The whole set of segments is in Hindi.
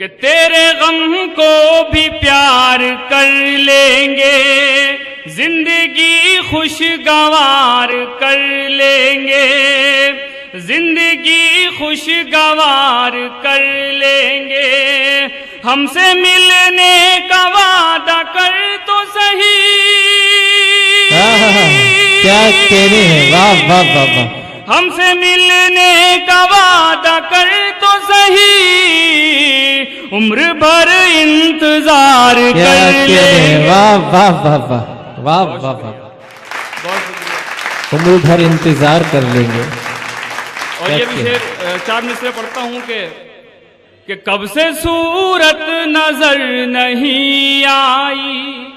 कि तेरे गम को भी प्यार कर लेंगे, जिंदगी खुशगवार कर लेंगे, जिंदगी खुशगवार कर लेंगे। हमसे मिलने का वादा कर तो सही। क्या कहने हैं, वाह वाह वाह वाह। हमसे मिलने का वादा कर तो सही, उम्र भर इंतजार कर ले। वाह वाह वाह वाह वाह वाह वाह, उम्र भर इंतजार कर लेंगे। और ये भी शेर 4 मिसरे पढ़ता हूं कि कब से सूरत नजर नहीं आई,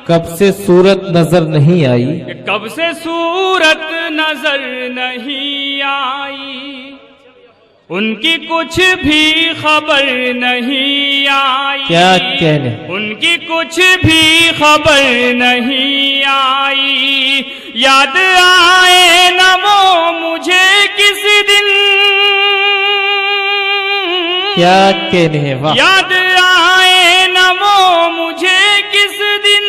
कब से सूरत नजर नहीं आई, कि कब से सूरत नजर नहीं आई, उनकी कुछ भी खबर नहीं आई। क्या कहने, उनकी कुछ भी खबर नहीं आई। याद आए न वो मुझे किस दिन, क्या कहने हैं, वाह। याद आए न वो मुझे किस दिन,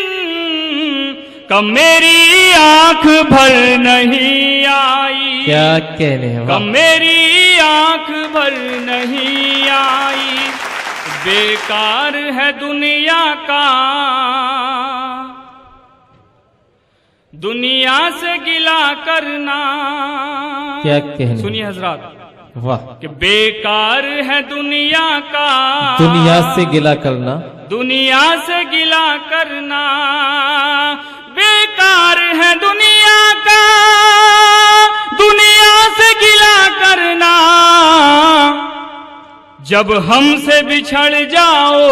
कब मेरी आंख भर नहीं आई। क्या कहने हैं, कब वाह। मेरी आंख भर नहीं आई। बेकार है दुनिया का, दुनिया से गिला करना। क्या कहने, सुनिए हजरात, वाह। कि बेकार है दुनिया का, दुनिया से गिला करना, दुनिया से गिला करना। बेकार है दुनिया का, दुनिया से गिला करना। जब हमसे बिछड़ जाओ,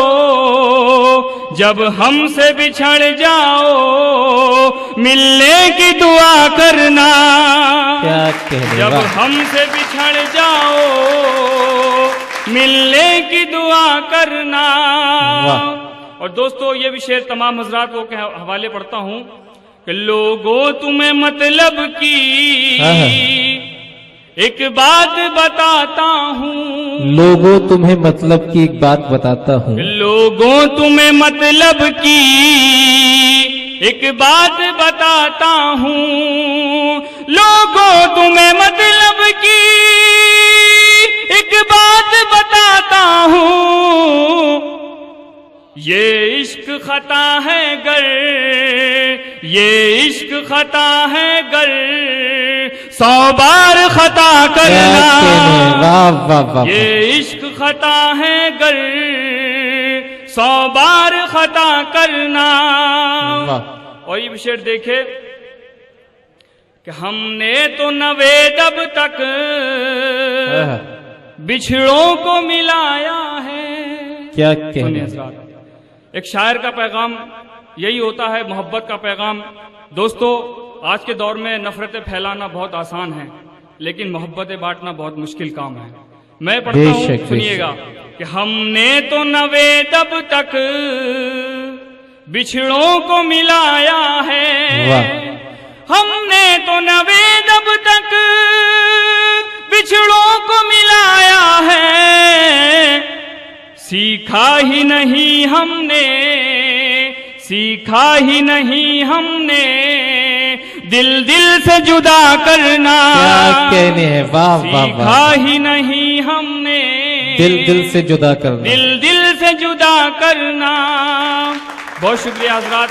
जब हमसे बिछड़ जाओ, मिलने की दुआ करना। क्या कहने, जब वाह। हमसे बिछड़ जाओ, मिलने की दुआ करना। वाह। और दोस्तों ये भी शेर तमाम हजरात को के हवाले पढ़ता हूं कि लोगों तुम्हें मतलब की एक बात बताता हूँ। लोगों तुम्हें मतलब की एक बात बताता हूँ। लोगों तुम्हें मतलब की एक बात बताता हूँ। लोगों तुम्हें मतलब की एक बात बताता हूँ। ये इश्क खता है गर, ये इश्क खता है गर, 100 बार खता करना। वाह वाह वाह। ये इश्क खता है गर, 100 बार खता करना। वाह। और ये शेर देखे कि हमने तो नवेद अब तक बिछड़ों को मिलाया है। क्या सुनिए कहने, हज़रात, एक शायर का पैगाम यही होता है, मोहब्बत का पैगाम। दोस्तों आज के दौर में नफरतें फैलाना बहुत आसान है, लेकिन मोहब्बतें बांटना बहुत मुश्किल काम है। मैं पढ़ता हूँ, सुनिएगा कि हमने तो नवेद अब तक बिछड़ों को मिलाया है। हमने तो नवेद अब तक बिछड़ों को मिलाया है। सीखा ही नहीं हमने, सीखा ही नहीं हमने दिल दिल से जुदा करना। क्या कहने हैं, वाह वाह वाह। सीखा ही नहीं हमने दिल दिल से जुदा करना, दिल दिल से जुदा करना। बहुत शुक्रिया हजरात।